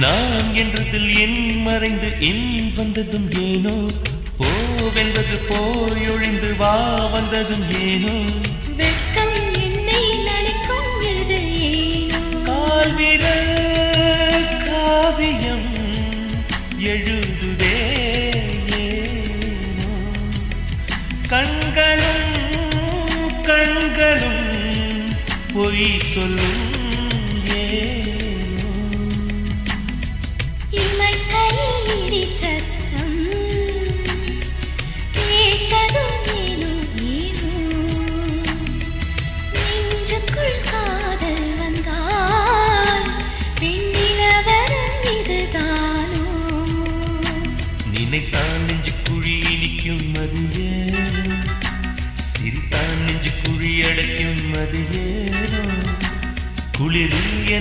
நான் என்றதில் என் மறைந்து என் வந்ததும் ஏனோ போவென்பது போயொழிந்து வா வந்ததும் ஏனோ வெட்கம் என்னை நனைக்கும் இது ஏனோ கால்விரல் காவியம் எழுதுதே ஏனோ கண்களும் பொய் சொல்லும்